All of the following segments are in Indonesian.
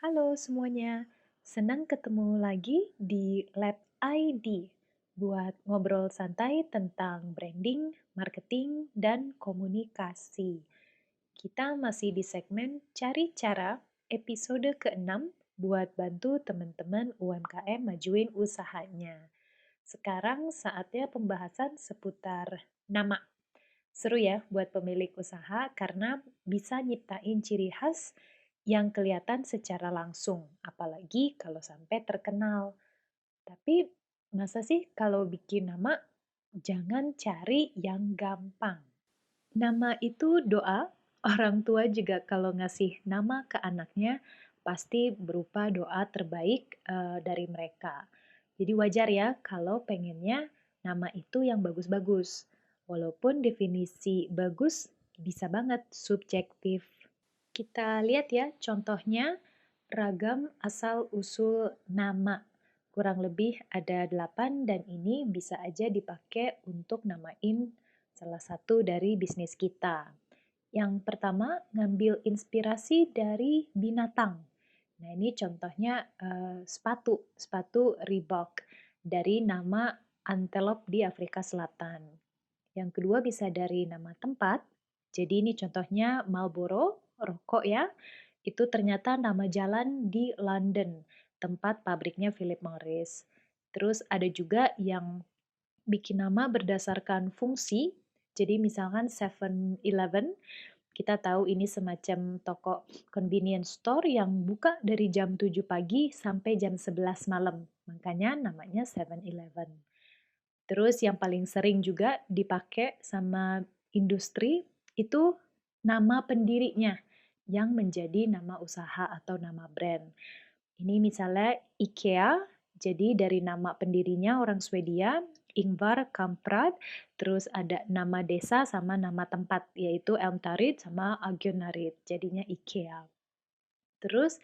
Halo semuanya, senang ketemu lagi di Lab ID buat ngobrol santai tentang branding, marketing, dan komunikasi. Kita masih di segmen Cari Cara episode ke-6 buat bantu teman-teman UMKM majuin usahanya. Sekarang saatnya pembahasan seputar nama. Seru ya buat pemilik usaha karena bisa nyiptain ciri khas yang kelihatan secara langsung, apalagi kalau sampai terkenal. Tapi masa sih kalau bikin nama, jangan cari yang gampang. Nama itu doa, orang tua juga kalau ngasih nama ke anaknya pasti berupa doa terbaik dari mereka. Jadi wajar ya kalau pengennya nama itu yang bagus-bagus. Walaupun definisi bagus bisa banget subjektif. Kita lihat ya contohnya ragam asal-usul nama. Kurang lebih ada 8 dan ini bisa aja dipakai untuk namain salah satu dari bisnis kita. Yang pertama, ngambil inspirasi dari binatang. Nah, ini contohnya sepatu Reebok dari nama antelope di Afrika Selatan. Yang kedua bisa dari nama tempat. Jadi ini contohnya Marlboro, rokok ya. Itu ternyata nama jalan di London, tempat pabriknya Philip Morris. Terus ada juga yang bikin nama berdasarkan fungsi. Jadi misalkan 7-Eleven, kita tahu ini semacam toko convenience store yang buka dari jam 7 pagi sampai jam 11 malam. Makanya namanya 7-Eleven. Terus yang paling sering juga dipakai sama industri itu nama pendirinya yang menjadi nama usaha atau nama brand. Ini misalnya IKEA, jadi dari nama pendirinya orang Swedia, Ingvar Kamprad, terus ada nama desa sama nama tempat, yaitu Elmtarid sama Agunarid, jadinya IKEA. Terus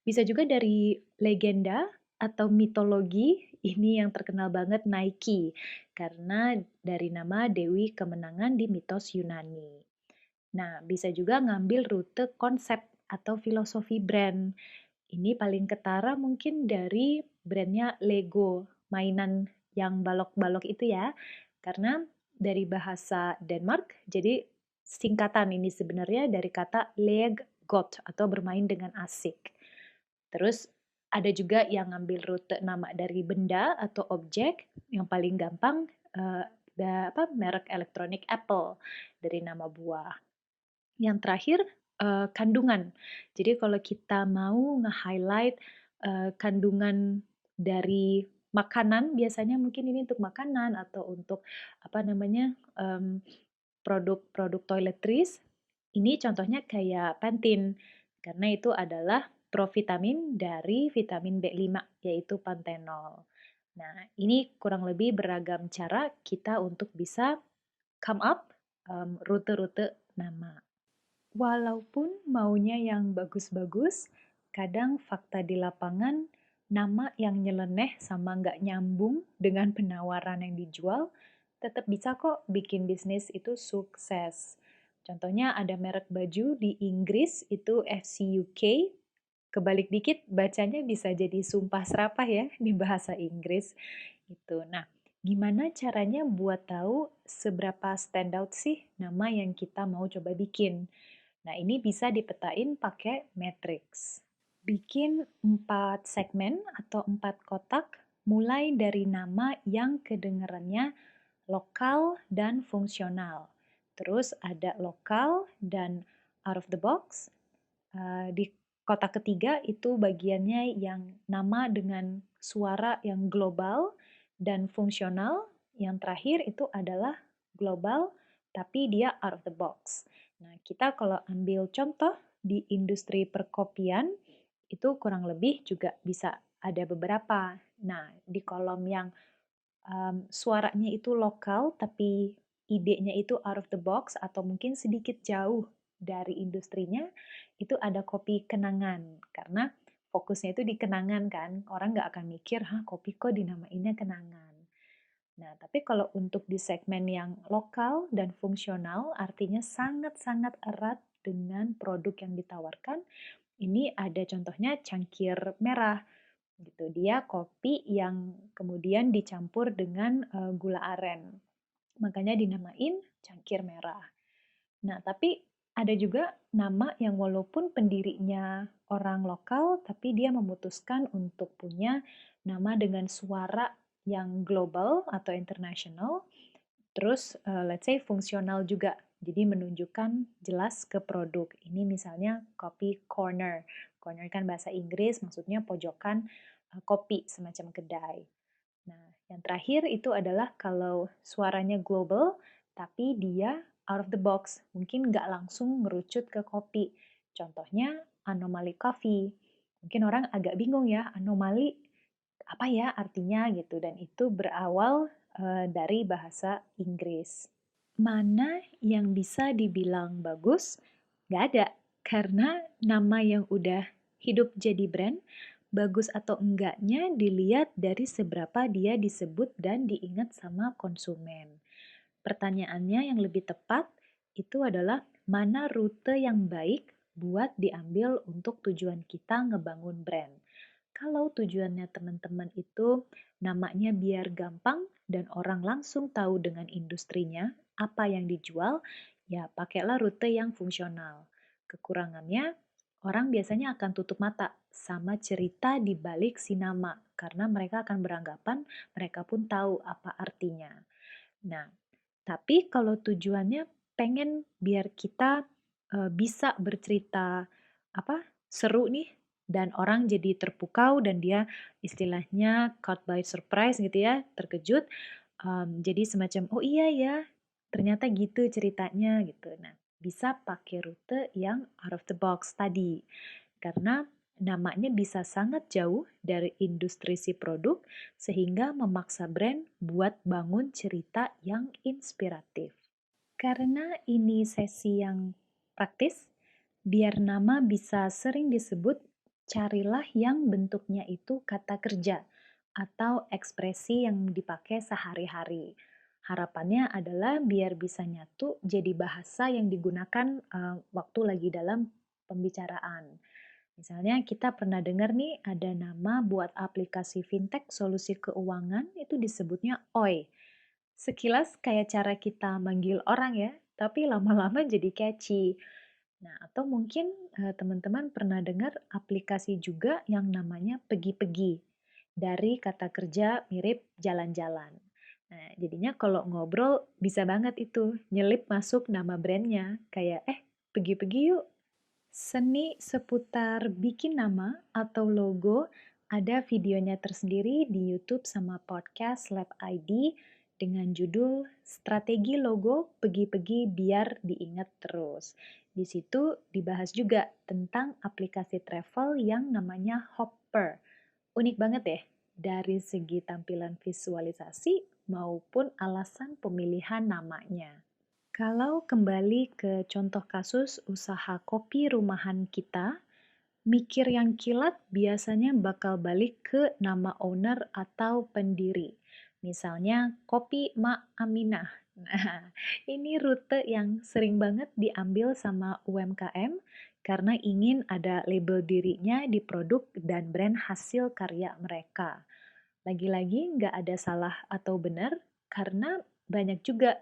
bisa juga dari legenda atau mitologi, ini yang terkenal banget Nike, karena dari nama Dewi Kemenangan di mitos Yunani. Nah, bisa juga ngambil rute konsep atau filosofi brand. Ini paling ketara mungkin dari brandnya Lego, mainan yang balok-balok itu ya. Karena dari bahasa Denmark, jadi singkatan ini sebenarnya dari kata leg got atau bermain dengan asik. Terus ada juga yang ngambil rute nama dari benda atau objek, yang paling gampang merek elektronik Apple dari nama buah. Yang terakhir, kandungan. Jadi kalau kita mau nge-highlight, kandungan dari makanan, biasanya mungkin ini untuk makanan atau untuk apa namanya, produk-produk toiletries, ini contohnya kayak Pantene, karena itu adalah provitamin dari vitamin B5, yaitu pantenol. Nah, ini kurang lebih beragam cara kita untuk bisa come up, rute-rute nama. Walaupun maunya yang bagus-bagus, kadang fakta di lapangan nama yang nyeleneh sama nggak nyambung dengan penawaran yang dijual, tetap bisa kok bikin bisnis itu sukses. Contohnya ada merek baju di Inggris itu FC UK, kebalik dikit bacanya bisa jadi sumpah serapah ya di bahasa Inggris. Itu. Nah, gimana caranya buat tahu seberapa standout sih nama yang kita mau coba bikin? Nah, ini bisa dipetain pakai matrix. Bikin 4 segmen atau 4 kotak mulai dari nama yang kedengarannya lokal dan fungsional. Terus ada lokal dan out of the box. Di kotak ketiga itu bagiannya yang nama dengan suara yang global dan fungsional. Yang terakhir itu adalah global tapi dia out of the box. Nah, kita kalau ambil contoh di industri perkopian, itu kurang lebih juga bisa ada beberapa. Nah, di kolom yang suaranya itu lokal, tapi idenya itu out of the box atau mungkin sedikit jauh dari industrinya, itu ada kopi kenangan. Karena fokusnya itu di kenangan kan, orang nggak akan mikir, hah kopi kok dinamainnya kenangan. Nah, tapi kalau untuk di segmen yang lokal dan fungsional, artinya sangat-sangat erat dengan produk yang ditawarkan, Ini ada contohnya cangkir merah gitu. Dia kopi yang kemudian dicampur dengan gula aren. Makanya dinamain cangkir merah. Nah, tapi ada juga nama yang walaupun pendirinya orang lokal, tapi dia memutuskan untuk punya nama dengan suara yang global atau international, terus let's say fungsional juga. Jadi menunjukkan jelas ke produk. Ini misalnya coffee corner. Corner kan bahasa Inggris, maksudnya pojokan kopi, semacam kedai. Nah, yang terakhir itu adalah kalau suaranya global, tapi dia out of the box. Mungkin nggak langsung ngerucut ke kopi. Contohnya anomaly coffee. Mungkin orang agak bingung ya, anomali apa ya artinya gitu. Dan itu berawal dari bahasa Inggris. Mana yang bisa dibilang bagus? Nggak ada. Karena nama yang udah hidup jadi brand, bagus atau enggaknya dilihat dari seberapa dia disebut dan diingat sama konsumen. Pertanyaannya yang lebih tepat itu adalah mana rute yang baik buat diambil untuk tujuan kita ngebangun brand. Kalau tujuannya teman-teman itu namanya biar gampang dan orang langsung tahu dengan industrinya apa yang dijual, ya pakailah rute yang fungsional. Kekurangannya, orang biasanya akan tutup mata sama cerita di balik si nama karena mereka akan beranggapan mereka pun tahu apa artinya. Nah, tapi kalau tujuannya pengen biar kita bisa bercerita apa seru nih dan orang jadi terpukau dan dia istilahnya caught by surprise gitu ya, terkejut. Jadi semacam oh iya ya, ternyata gitu ceritanya gitu. Nah, bisa pakai rute yang out of the box tadi. Karena namanya bisa sangat jauh dari industri si produk sehingga memaksa brand buat bangun cerita yang inspiratif. Karena ini sesi yang praktis, biar nama bisa sering disebut, carilah yang bentuknya itu kata kerja atau ekspresi yang dipakai sehari-hari. Harapannya adalah biar bisa nyatu jadi bahasa yang digunakan waktu lagi dalam pembicaraan. Misalnya kita pernah dengar nih ada nama buat aplikasi fintech solusi keuangan itu disebutnya OI. Sekilas kayak cara kita manggil orang ya, tapi lama-lama jadi catchy. Nah, atau mungkin teman-teman pernah dengar aplikasi juga yang namanya Pegi-Pegi. Dari kata kerja mirip jalan-jalan. Nah, jadinya kalau ngobrol bisa banget itu nyelip masuk nama brandnya. Kayak, pergi-pergi yuk. Seni seputar bikin nama atau logo ada videonya tersendiri di YouTube sama podcast Lab ID dengan judul Strategi Logo Pergi-Pergi Biar Diingat Terus. Di situ dibahas juga tentang aplikasi travel yang namanya Hopper. Unik banget deh dari segi tampilan visualisasi maupun alasan pemilihan namanya. Kalau kembali ke contoh kasus usaha kopi rumahan kita, mikir yang kilat biasanya bakal balik ke nama owner atau pendiri. Misalnya Kopi Mak Aminah. Nah, ini rute yang sering banget diambil sama UMKM karena ingin ada label dirinya di produk dan brand hasil karya mereka. Lagi-lagi nggak ada salah atau benar karena banyak juga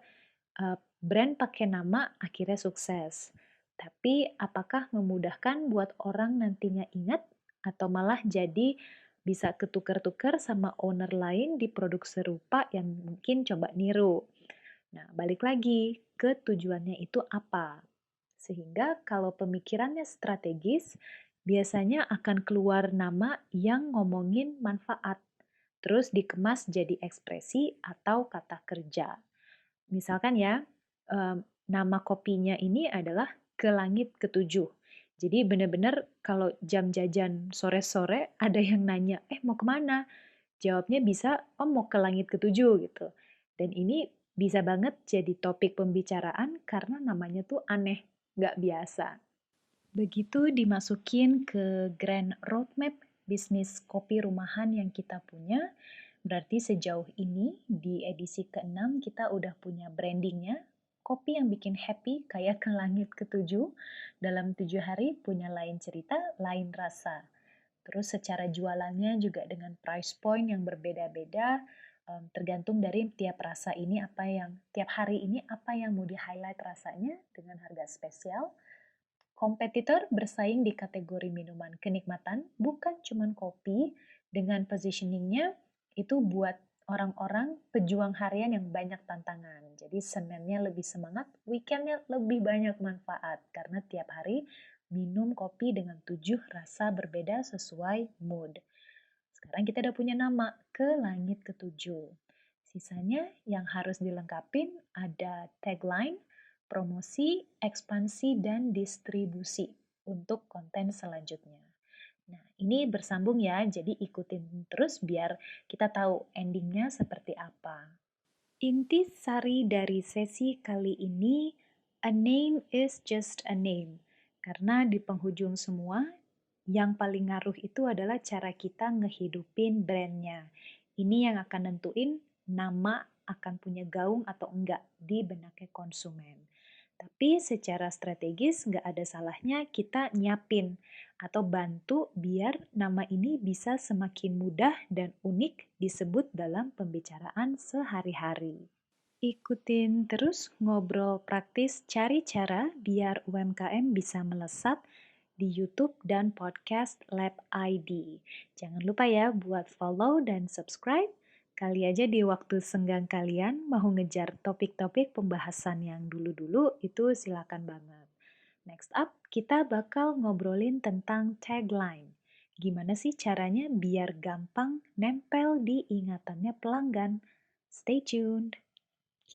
brand pakai nama akhirnya sukses. Tapi apakah memudahkan buat orang nantinya ingat atau malah jadi bisa ketukar-tukar sama owner lain di produk serupa yang mungkin coba niru. Nah, balik lagi ke tujuannya itu apa. Sehingga kalau pemikirannya strategis, biasanya akan keluar nama yang ngomongin manfaat, terus dikemas jadi ekspresi atau kata kerja. Misalkan ya, nama kopinya ini adalah Ke Langit Ketujuh. Jadi benar-benar kalau jam jajan sore-sore ada yang nanya, mau kemana? Jawabnya bisa, oh mau ke langit ketujuh gitu. Dan ini bisa banget jadi topik pembicaraan karena namanya tuh aneh, nggak biasa. Begitu dimasukin ke grand roadmap bisnis kopi rumahan yang kita punya, berarti sejauh ini di edisi ke-6 kita udah punya brandingnya, kopi yang bikin happy kayak ke langit ketujuh, dalam 7 hari punya lain cerita, lain rasa. Terus secara jualannya juga dengan price point yang berbeda-beda, tergantung dari tiap rasa ini tiap hari ini apa yang mau di-highlight rasanya dengan harga spesial. Kompetitor bersaing di kategori minuman kenikmatan, bukan cuma kopi, dengan positioningnya itu buat orang-orang pejuang harian yang banyak tantangan. Jadi Seninnya lebih semangat, weekendnya lebih banyak manfaat, karena tiap hari minum kopi dengan 7 rasa berbeda sesuai mood. Sekarang kita udah punya nama, Ke Langit Ketujuh. Sisanya yang harus dilengkapin ada tagline, promosi, ekspansi, dan distribusi untuk konten selanjutnya. Nah, ini bersambung ya, jadi ikutin terus biar kita tahu endingnya seperti apa. Inti sari dari sesi kali ini, a name is just a name. Karena di penghujung semua, yang paling ngaruh itu adalah cara kita ngehidupin brandnya. Ini yang akan nentuin nama akan punya gaung atau enggak di benaknya konsumen. Tapi secara strategis nggak ada salahnya kita nyiapin atau bantu biar nama ini bisa semakin mudah dan unik disebut dalam pembicaraan sehari-hari. Ikutin terus ngobrol praktis cari cara biar UMKM bisa melesat di YouTube dan podcast Lab ID. Jangan lupa ya buat follow dan subscribe. Kali aja di waktu senggang kalian mau ngejar topik-topik pembahasan yang dulu-dulu itu silakan banget. Next up, kita bakal ngobrolin tentang tagline. Gimana sih caranya biar gampang nempel di ingatannya pelanggan? Stay tuned!